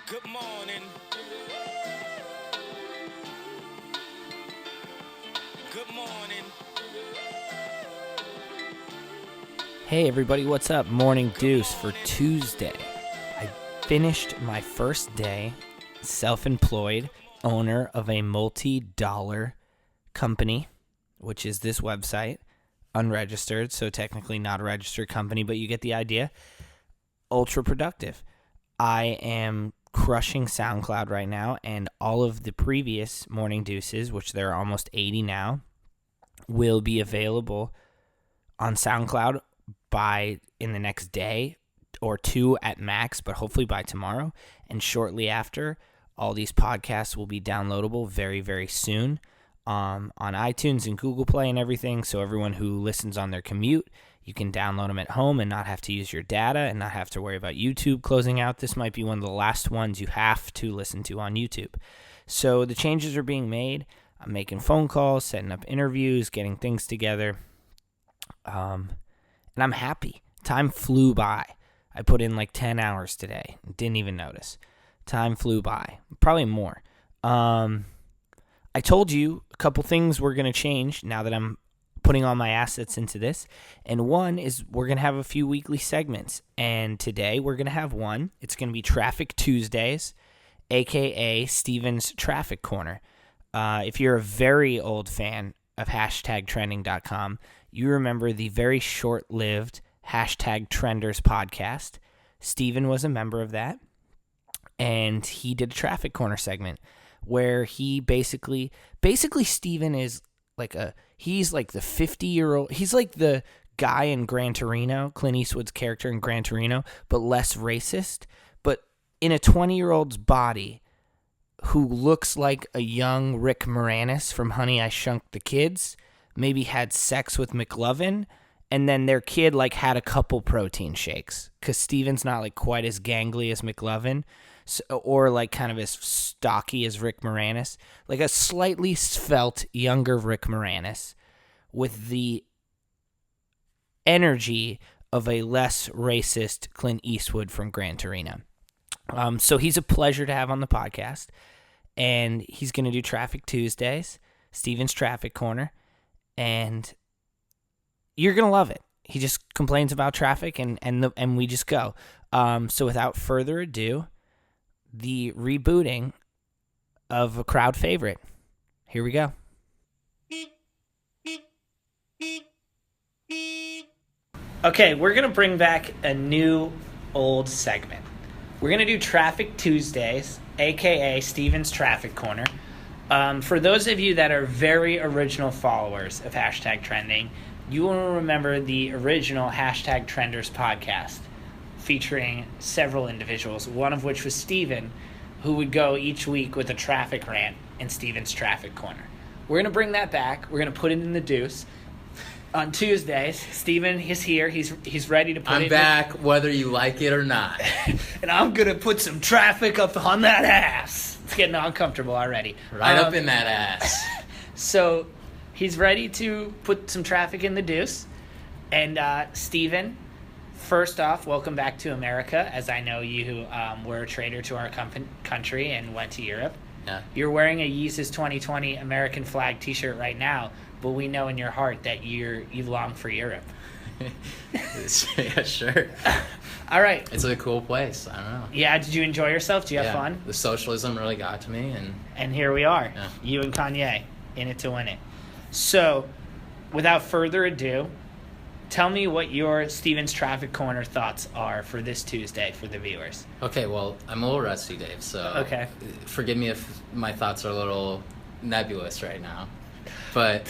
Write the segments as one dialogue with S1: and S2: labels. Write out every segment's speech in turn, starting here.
S1: Good morning. Good morning.
S2: Hey everybody, what's up? Morning Deuce for Tuesday. I finished my first day self-employed owner of a multi-dollar company, which is this website, unregistered, so technically not a registered company, but you get the idea. Ultra productive. I am crushing SoundCloud right now, and all of the previous Morning Deuces, which there are almost 80 now, will be available on SoundCloud in the next day or two at max, but hopefully by tomorrow. And shortly after, all these podcasts will be downloadable very, very soon on iTunes and Google Play and everything. So everyone who listens on their commute, you can download them at home and not have to use your data and not have to worry about YouTube closing out. This might be one of the last ones you have to listen to on YouTube. So the changes are being made. I'm making phone calls, setting up interviews, getting things together. And I'm happy. Time flew by. I put in like 10 hours today. Didn't even notice. Time flew by. Probably more. I told you a couple things were going to change now that I'm putting all my assets into this. And one is we're going to have a few weekly segments. And today we're going to have one. It's going to be Traffic Tuesdays, a.k.a. Steven's Traffic Corner. If you're a very old fan of hashtagtrending.com, you remember the very short-lived hashtagtrenders podcast. Steven was a member of that, and he did a Traffic Corner segment where he basically Steven is he's like the 50-year-old, he's like the guy in Gran Torino, Clint Eastwood's character in Gran Torino, but less racist, but in a 20-year-old's body who looks like a young Rick Moranis from Honey, I Shrunk the Kids, maybe had sex with McLovin, and then their kid had a couple protein shakes, because Steven's not quite as gangly as McLovin, or kind of as stocky as Rick Moranis, a slightly svelte younger Rick Moranis with the energy of a less racist Clint Eastwood from Gran Torino. So he's a pleasure to have on the podcast, and he's going to do Traffic Tuesdays, Steven's Traffic Corner, and you're going to love it. He just complains about traffic, and we just go. So without further ado, the rebooting of a crowd favorite. Here we go. Okay, we're going to bring back a new old segment. We're going to do Traffic Tuesdays, a.k.a. Steven's Traffic Corner. For those of you that are very original followers of Hashtag Trending, you will remember the original Hashtag Trenders podcast featuring several individuals, one of which was Steven, who would go each week with a traffic rant in Steven's Traffic Corner. We're going to bring that back. We're going to put it in the Deuce. On Tuesdays, Steven is here. He's ready to put
S3: I'm back, whether you like it or not.
S2: And I'm going to put some traffic up on that ass. It's getting uncomfortable already.
S3: Right up in that ass.
S2: So he's ready to put some traffic in the Deuce. And Steven, first off, welcome back to America, as I know you were a traitor to our country and went to Europe.
S3: Yeah.
S2: You're wearing a Yeezus 2020 American flag t-shirt right now, but we know in your heart that you long for Europe.
S3: Yeah, sure.
S2: All right.
S3: It's a cool place. I don't know.
S2: Yeah, did you enjoy yourself? Did you have fun?
S3: The socialism really got to me.
S2: And here we are,
S3: yeah.
S2: You and Kanye, in it to win it. So, without further ado, tell me what your Steven's Traffic Corner thoughts are for this Tuesday for the viewers.
S3: Okay, well, I'm a little rusty, Dave, so
S2: okay.
S3: Forgive me if my thoughts are a little nebulous right now. But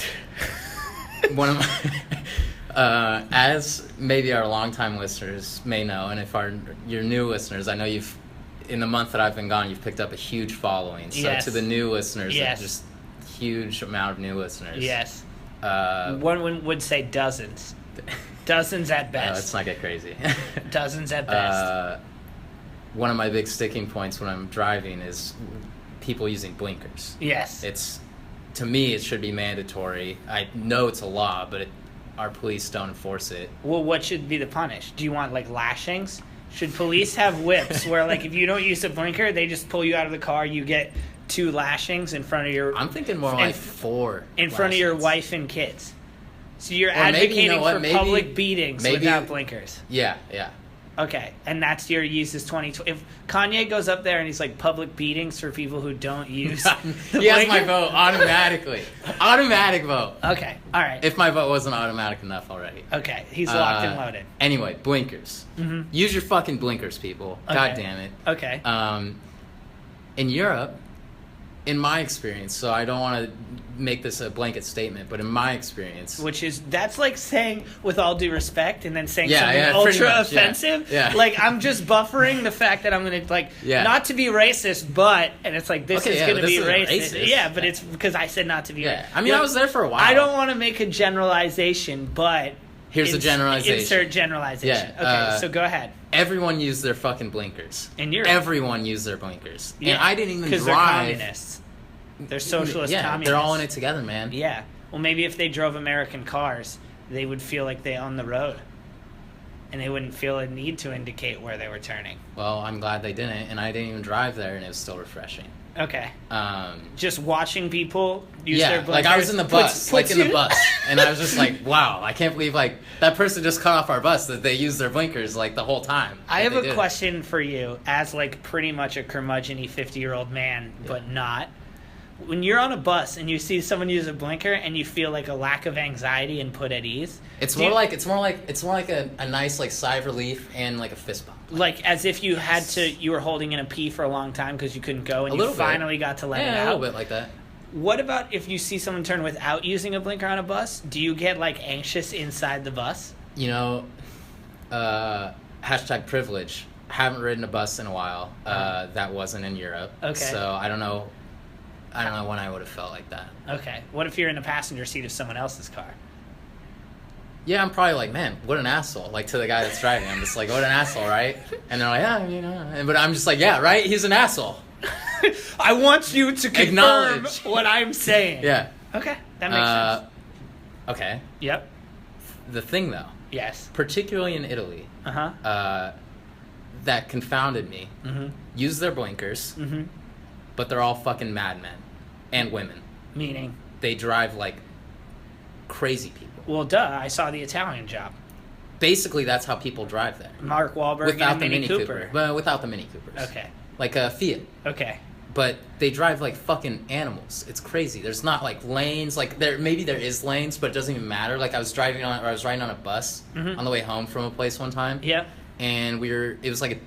S3: one of my, as maybe our longtime listeners may know, and if your new listeners, I know in the month that I've been gone, you've picked up a huge following. So
S2: yes.
S3: To the new listeners,
S2: yes.
S3: Just huge amount of new listeners.
S2: Yes. One would say dozens. Dozens at best.
S3: Let's not get crazy.
S2: Dozens at best.
S3: One of my big sticking points when I'm driving is people using blinkers.
S2: Yes.
S3: To me, it should be mandatory. I know it's a law, but our police don't enforce it.
S2: Well, what should be the punish? Do you want lashings? Should police have whips where, like, if you don't use a blinker, they just pull you out of the car, you get 2 lashings in front of your...
S3: I'm thinking more like 4
S2: in front of your wife and kids. So you're advocating for public beatings without blinkers.
S3: Yeah.
S2: Okay, and that's your uses 2020. If Kanye goes up there and he's like public beatings for people who don't use
S3: he has my vote automatically. Automatic vote.
S2: Okay, all right.
S3: If my vote wasn't automatic enough already.
S2: Okay, he's locked and loaded.
S3: Anyway, blinkers. Mm-hmm. Use your fucking blinkers, people.
S2: Okay.
S3: God damn it.
S2: Okay.
S3: In Europe, in my experience, so I don't want to make this a blanket statement, but in my experience,
S2: that's like saying with all due respect and then saying something
S3: pretty
S2: ultra
S3: much,
S2: offensive.
S3: Yeah.
S2: Like I'm just buffering the fact that I'm gonna not to be racist, but and it's like this is gonna be racist. Yeah, but it's because I said not to be.
S3: Yeah, I mean I was there for a while.
S2: I don't want to make a generalization, but
S3: here's a generalization.
S2: Insert generalization.
S3: Yeah,
S2: okay, so go ahead.
S3: Everyone used their fucking blinkers.
S2: In Europe,
S3: everyone used their blinkers,
S2: yeah.
S3: and I didn't even drive.
S2: They're communists. They're socialist communists.
S3: They're all in it together, man.
S2: Yeah. Well, maybe if they drove American cars, they would feel like they own the road. And they wouldn't feel a need to indicate where they were turning.
S3: Well, I'm glad they didn't, and I didn't even drive there, and it was still refreshing.
S2: Okay. Just watching people use their blinkers.
S3: Like I was in the bus, and I was just like, wow, I can't believe like that person just cut off our bus that they used their blinkers like the whole time.
S2: I have a question for you as like pretty much a curmudgeon-y 50-year-old man, but not. When you're on a bus and you see someone use a blinker and you feel like a lack of anxiety and put at ease,
S3: it's more like a nice like sigh of relief and like a fist bump.
S2: Like as if you you were holding in a pee for a long time because you couldn't go and you finally got to let it out.
S3: Yeah, a little bit like that.
S2: What about if you see someone turn without using a blinker on a bus? Do you get like anxious inside the bus?
S3: You know, hashtag privilege. Haven't ridden a bus in a while. That wasn't in Europe.
S2: Okay.
S3: So I don't know when I would have felt like that.
S2: Okay. What if you're in the passenger seat of someone else's car?
S3: Yeah, I'm probably like, man, what an asshole. Like, to the guy that's driving. I'm just like, what an asshole, right? And they're like, yeah, you know. But I'm just like, yeah, right? He's an asshole.
S2: I want you to confirm
S3: Acknowledge
S2: what I'm saying.
S3: Yeah.
S2: Okay. That makes sense.
S3: Okay.
S2: Yep.
S3: The thing, though.
S2: Yes.
S3: Particularly in Italy.
S2: Uh-huh.
S3: That confounded me.
S2: Mm-hmm.
S3: Use their blinkers.
S2: Mm-hmm.
S3: But they're all fucking madmen and women.
S2: Meaning?
S3: They drive like crazy people.
S2: Well, duh. I saw the Italian Job.
S3: Basically, that's how people drive there.
S2: Mark Wahlberg
S3: without
S2: and
S3: the
S2: Mini Cooper.
S3: But without the Mini Coopers.
S2: Okay.
S3: Like a Fiat.
S2: Okay.
S3: But they drive like fucking animals. It's crazy. There's not like lanes. Like maybe there is lanes, but it doesn't even matter. Like I was riding on a bus on the way home from a place one time.
S2: Yeah.
S3: And it was like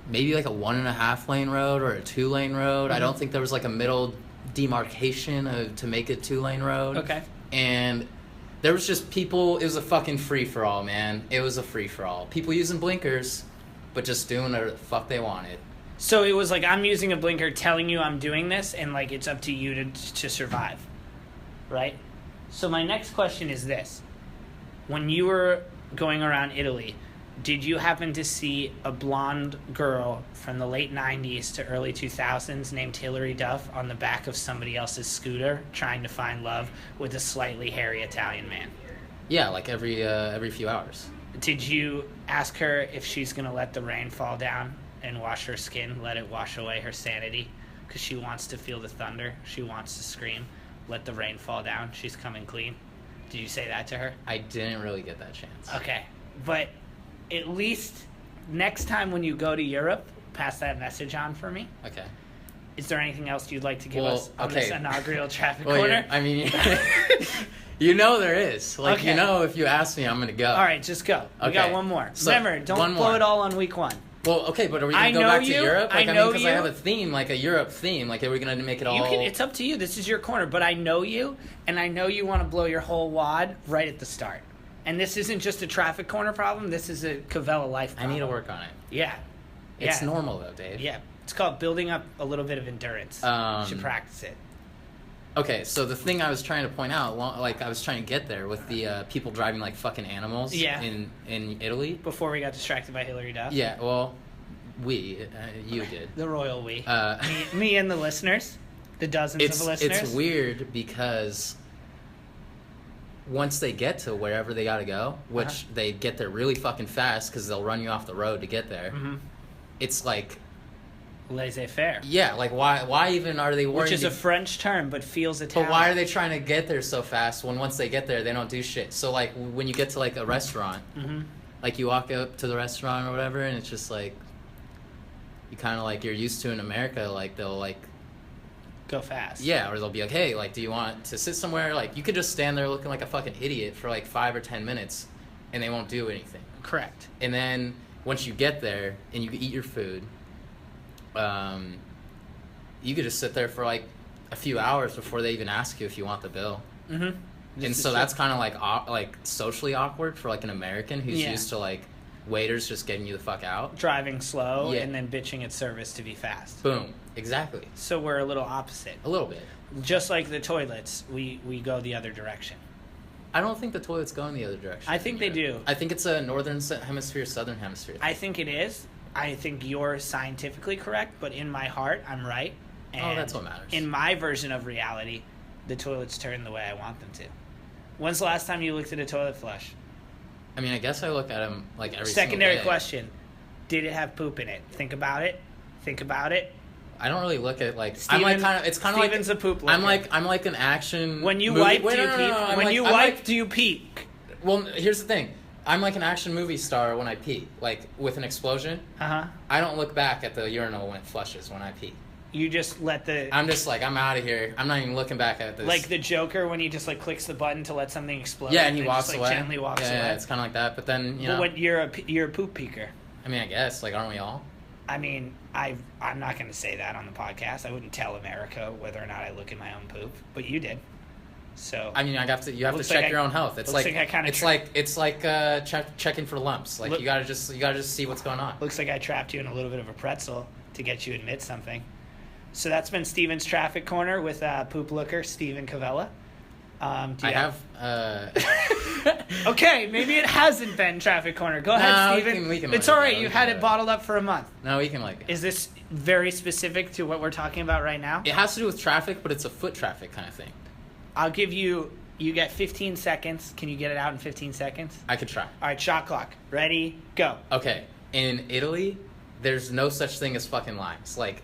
S3: maybe like a 1.5 lane road or a 2 lane road. I don't think there was like a middle demarcation to make it 2 lane road.
S2: Okay.
S3: And there was just people. It was a fucking free for all, man. It was a free for all. People using blinkers, but just doing whatever the fuck they wanted.
S2: So it was like I'm using a blinker, telling you I'm doing this, and like it's up to you to survive, right? So my next question is this: when you were going around Italy, did you happen to see a blonde girl from the late 90s to early 2000s named Hilary Duff on the back of somebody else's scooter trying to find love with a slightly hairy Italian man?
S3: Yeah, like every few hours.
S2: Did you ask her if she's going to let the rain fall down and wash her skin, let it wash away her sanity? Because she wants to feel the thunder. She wants to scream, let the rain fall down. She's coming clean. Did you say that to her?
S3: I didn't really get that chance.
S2: Okay. But at least next time when you go to Europe, pass that message on for me.
S3: Okay.
S2: Is there anything else you'd like to give us on this inaugural traffic
S3: well,
S2: corner?
S3: I mean, you know there is. Like,
S2: okay.
S3: You know, if you ask me, I'm going to go.
S2: All right, just go. We got one more.
S3: So,
S2: remember, don't blow it all on week one.
S3: Well, okay, but are we going to go back to Europe? Like, because I have a theme, like a Europe theme. Like, are we going to make it all...
S2: It's up to you. This is your corner. But I know you, and I know you want to blow your whole wad right at the start. And this isn't just a traffic corner problem. This is a Cavella life problem.
S3: I need to work on it.
S2: Yeah.
S3: It's normal, though, Dave.
S2: Yeah. It's called building up a little bit of endurance. You should practice it.
S3: Okay, so the thing I was trying to point out, like I was trying to get there with the people driving like fucking animals in Italy.
S2: Before we got distracted by Hilary Duff.
S3: Yeah, well, you did.
S2: The royal we. Me and the listeners. The dozens of listeners.
S3: It's weird because once they get to wherever they gotta go, which they get there really fucking fast because they'll run you off the road to get there. Mm-hmm. It's like
S2: laissez-faire.
S3: Yeah, like why even are they worried?
S2: Which is a French term, but feels Italian.
S3: But why are they trying to get there so fast when once they get there they don't do shit? So like when you get to like a restaurant, like you walk up to the restaurant or whatever, and it's just like you kind of like you're used to in America, like they'll like
S2: go fast.
S3: Yeah, or they'll be like, hey, like, do you want to sit somewhere? Like, you could just stand there looking like a fucking idiot for like 5 or 10 minutes, and they won't do anything.
S2: Correct.
S3: And then once you get there and you eat your food, you could just sit there for like a few hours before they even ask you if you want the bill. Mm-hmm. And so that's kind of like socially awkward for like an American who's used to like waiters just getting you the fuck out,
S2: driving slow, and then bitching at service to be fast.
S3: Boom. Exactly.
S2: So we're a little opposite.
S3: A little bit.
S2: Just like the toilets, we go the other direction.
S3: I don't think the toilets go in the other direction.
S2: I think they do.
S3: I think it's a northern hemisphere, southern hemisphere thing.
S2: I think it is. I think you're scientifically correct, but in my heart, I'm right. And
S3: that's what matters.
S2: In my version of reality, the toilets turn the way I want them to. When's the last time you looked at a toilet flush?
S3: I mean, I guess I look at them like every
S2: Secondary
S3: single day.
S2: question. Did it have poop in it? Think about it.
S3: I don't really look at like
S2: Steven,
S3: I'm like it's kind of like
S2: Steven's a poop looker.
S3: I'm like an action.
S2: When you
S3: movie.
S2: wipe,
S3: Wait,
S2: do you
S3: no,
S2: pee?
S3: no, no.
S2: When you wipe, do you pee?
S3: Well, here's the thing. I'm like an action movie star when I pee. Like with an explosion. I don't look back at the urinal when it flushes when I pee.
S2: You just let the.
S3: I'm just like I'm out of here. I'm not even looking back at this.
S2: Like the Joker when he just like clicks the button to let something explode.
S3: Yeah, and he walks
S2: just,
S3: away.
S2: Gently walks away.
S3: Yeah, it's kind of like that. But then you know.
S2: But when you're a poop peeker.
S3: I mean, I guess like aren't we all?
S2: I mean, I'm not going to say that on the podcast. I wouldn't tell America whether or not I look at my own poop, but you did. So
S3: I mean, you have to check your own health. It's like it's like checking for lumps. Like you gotta just see what's going on.
S2: Looks like I trapped you in a little bit of a pretzel to get you to admit something. So that's been Steven's Traffic Corner with poop looker Steven Cavella. Okay, maybe it hasn't been Traffic Corner. Go ahead, Steven.
S3: We can
S2: it's all right. You've had it bottled up for a month.
S3: No, we can like it.
S2: Is this very specific to what we're talking about right now?
S3: It has to do with traffic, but it's a foot traffic kind of thing.
S2: I'll give you get 15 seconds. Can you get it out in 15 seconds?
S3: I could try. All
S2: right, shot clock. Ready, go.
S3: Okay. In Italy, there's no such thing as fucking lines. Like,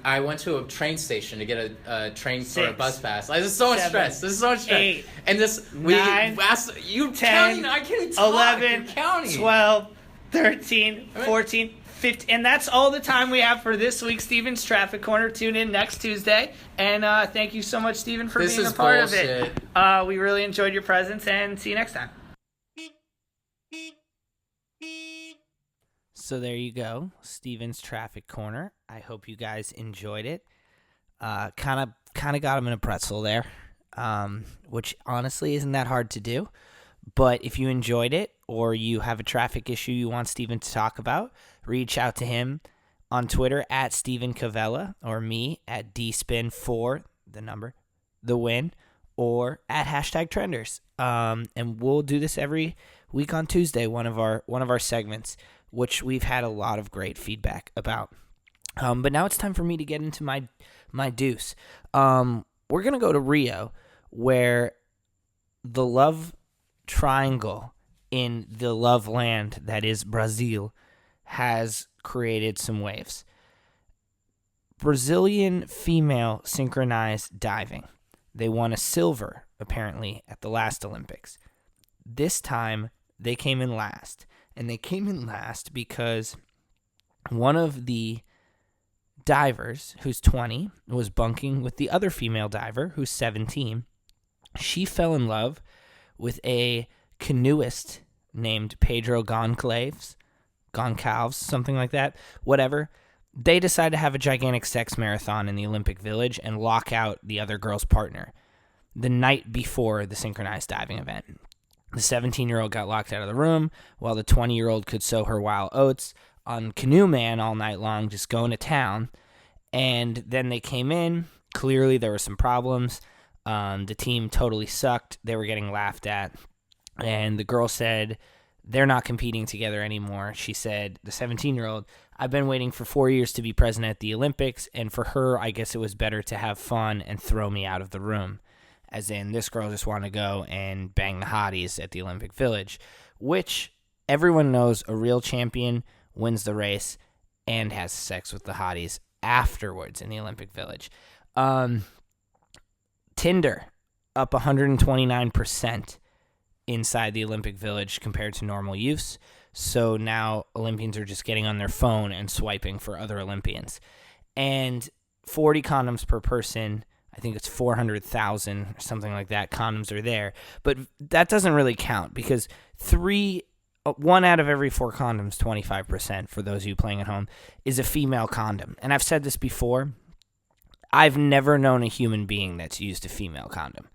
S3: I went to a train station to get a train for a bus pass. Like, this is so much stress.
S2: 8,
S3: and this
S2: 9,
S3: you
S2: 10,
S3: counting? I can't even talk.
S2: 11,
S3: You're counting.
S2: 12, 13, 14, 15. And that's all the time we have for this week, Steven's Traffic Corner. Tune in next Tuesday. And thank you so much, Steven, for being a part of it. We really enjoyed your presence, and see you next time. So there you go, Steven's Traffic Corner. I hope you guys enjoyed it. Kind of got him in a pretzel there, which honestly isn't that hard to do. But if you enjoyed it or you have a traffic issue you want Steven to talk about, reach out to him on Twitter at Steven Cavella or me at dspin4, the win, or at hashtagtrenders. And we'll do this every week on Tuesday, one of our segments, which we've had a lot of great feedback about. But now it's time for me to get into my deuce. We're going to go to Rio, where the love triangle in the love land that is Brazil has created some waves. Brazilian female synchronized diving. They won a silver, apparently, at the last Olympics. This time, they came in last. And they came in last because one of the divers, who's 20, was bunking with the other female diver, who's 17. She fell in love with a canoeist named Pedro Goncalves, something like that, whatever. They decided to have a gigantic sex marathon in the Olympic Village and lock out the other girl's partner the night before the synchronized diving event. The 17-year-old got locked out of the room, while the 20-year-old could sow her wild oats on Canoe Man all night long, just going to town. And then they came in. Clearly, there were some problems. The team totally sucked. They were getting laughed at. And the girl said, they're not competing together anymore. She said, the 17-year-old, I've been waiting for 4 years to be present at the Olympics, and for her, I guess it was better to have fun and throw me out of the room. as in this girl just want to go and bang the hotties at the Olympic Village, which everyone knows a real champion wins the race and has sex with the hotties afterwards in the Olympic Village. Tinder up 129% inside the Olympic Village compared to normal use. So now Olympians are just getting on their phone and swiping for other Olympians. And 40 condoms per person, I think it's 400,000 or something like that, condoms are there. But that doesn't really count because one out of every 4 condoms, 25% for those of you playing at home, is a female condom. And I've said this before, I've never known a human being that's used a female condom.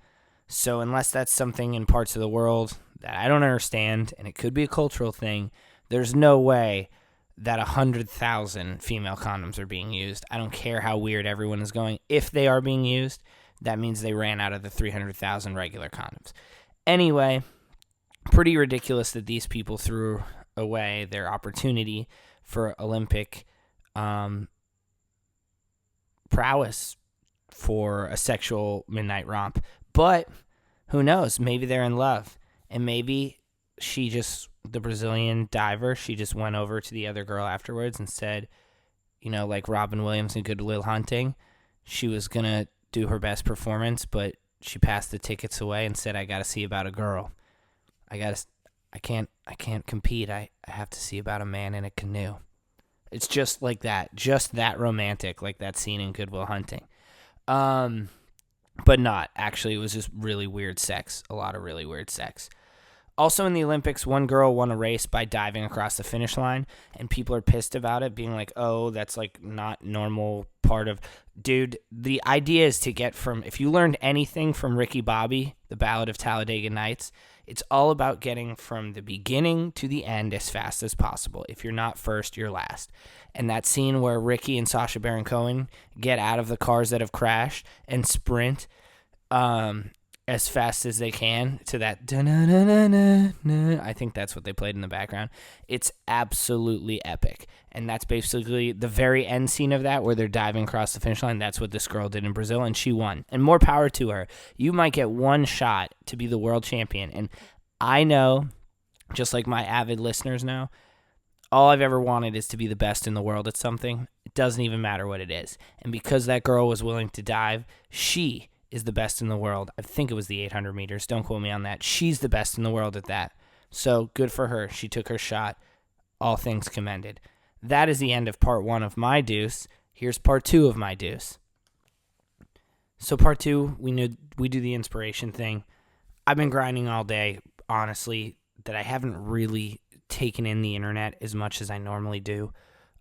S2: So unless that's something in parts of the world that I don't understand, and it could be a cultural thing, there's no way that 100,000 female condoms are being used. I don't care how weird everyone is going. If they are being used, that means they ran out of the 300,000 regular condoms. Anyway, pretty ridiculous that these people threw away their opportunity for Olympic prowess for a sexual midnight romp. But who knows? Maybe they're in love. And maybe the Brazilian diver, she just went over to the other girl afterwards and said, like Robin Williams in Good Will Hunting, she was going to do her best performance, but she passed the tickets away and said, I got to see about a girl. I can't compete. I have to see about a man in a canoe. It's just like that. Just that romantic, like that scene in Good Will Hunting. But not. Actually, it was just really weird sex. A lot of really weird sex. Also in the Olympics, one girl won a race by diving across the finish line, and people are pissed about it, being like, oh, that's like not normal part of... Dude, the idea is to get from... If you learned anything from Ricky Bobby, The Ballad of Talladega Nights, it's all about getting from the beginning to the end as fast as possible. If you're not first, you're last. And that scene where Ricky and Sacha Baron Cohen get out of the cars that have crashed and sprint as fast as they can to that da-na-na-na-na-na. I think that's what they played in the background. It's absolutely epic. And that's basically the very end scene of that where they're diving across the finish line. That's what this girl did in Brazil, and she won. And more power to her. You might get one shot to be the world champion. And I know, just like my avid listeners know, all I've ever wanted is to be the best in the world at something. It doesn't even matter what it is. And because that girl was willing to dive, she is the best in the world. I think it was the 800 meters. Don't quote me on that. She's the best in the world at that. So good for her. She took her shot. All things commended. That is the end of part 1 of my deuce. Here's part 2 of my deuce. So part 2, we do the inspiration thing. I've been grinding all day, honestly, that I haven't really taken in the internet as much as I normally do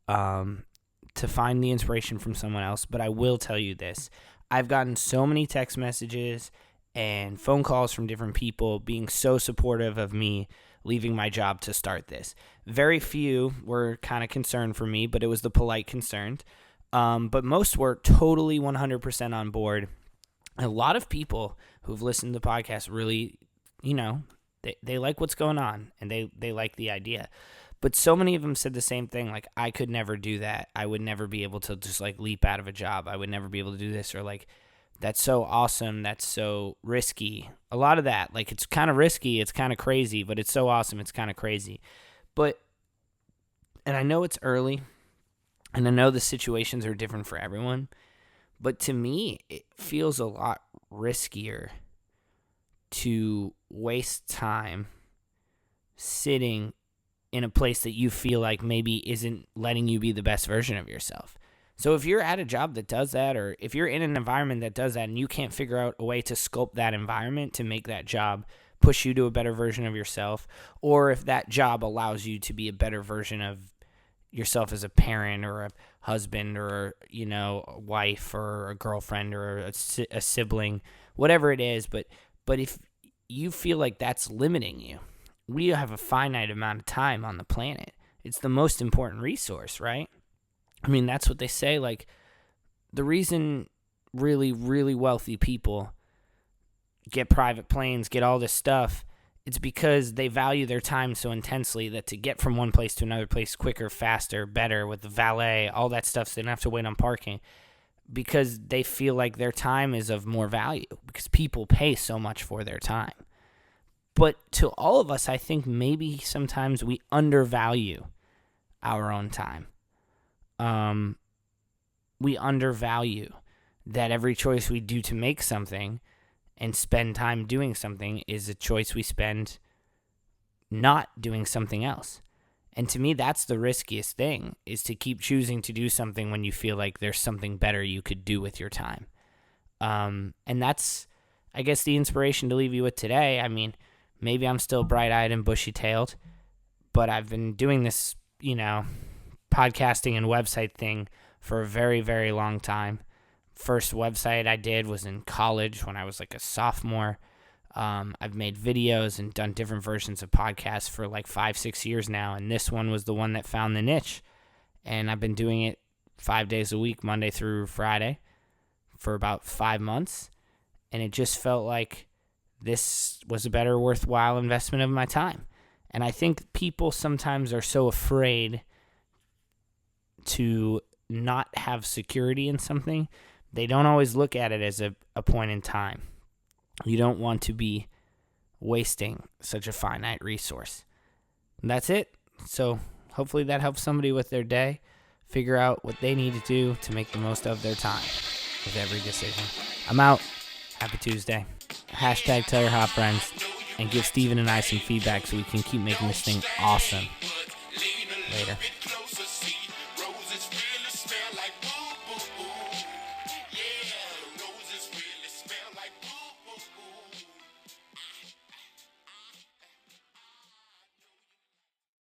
S2: to find the inspiration from someone else. But I will tell you this. I've gotten so many text messages and phone calls from different people being so supportive of me leaving my job to start this. Very few were kind of concerned for me, but it was the polite concern. But most were totally 100% on board. A lot of people who've listened to the podcast really, they like what's going on and they like the idea. But so many of them said the same thing, like, I could never do that. I would never be able to just, like, leap out of a job. I would never be able to do this. Or, like, that's so awesome. That's so risky. A lot of that. Like, it's kind of risky. It's kind of crazy. But it's so awesome. It's kind of crazy. And I know it's early. And I know the situations are different for everyone. But to me, it feels a lot riskier to waste time sitting in a place that you feel like maybe isn't letting you be the best version of yourself. So if you're at a job that does that, or if you're in an environment that does that and you can't figure out a way to sculpt that environment to make that job push you to a better version of yourself, or if that job allows you to be a better version of yourself as a parent or a husband or, a wife or a girlfriend or a sibling, whatever it is, but if you feel like that's limiting you, we have a finite amount of time on the planet. It's the most important resource, right? I mean, that's what they say. Like, the reason really, really wealthy people get private planes, get all this stuff, it's because they value their time so intensely that to get from one place to another place quicker, faster, better, with the valet, all that stuff, so they don't have to wait on parking. because they feel like their time is of more value because people pay so much for their time. But to all of us, I think maybe sometimes we undervalue our own time. We undervalue that every choice we do to make something and spend time doing something is a choice we spend not doing something else. And to me, that's the riskiest thing, is to keep choosing to do something when you feel like there's something better you could do with your time. And that's, I guess, the inspiration to leave you with today. I mean, maybe I'm still bright-eyed and bushy-tailed, but I've been doing this, podcasting and website thing for a very, very long time. First website I did was in college when I was like a sophomore. I've made videos and done different versions of podcasts for like 5-6 years now, and this one was the one that found the niche. And I've been doing it 5 days a week, Monday through Friday, for about 5 months, and it just felt like this was a better worthwhile investment of my time. And I think people sometimes are so afraid to not have security in something, they don't always look at it as a point in time. You don't want to be wasting such a finite resource. And that's it. So hopefully that helps somebody with their day figure out what they need to do to make the most of their time with every decision. I'm out. Happy Tuesday. Hashtag tell your hot friends and give Steven and I some feedback so we can keep making this thing awesome. Later.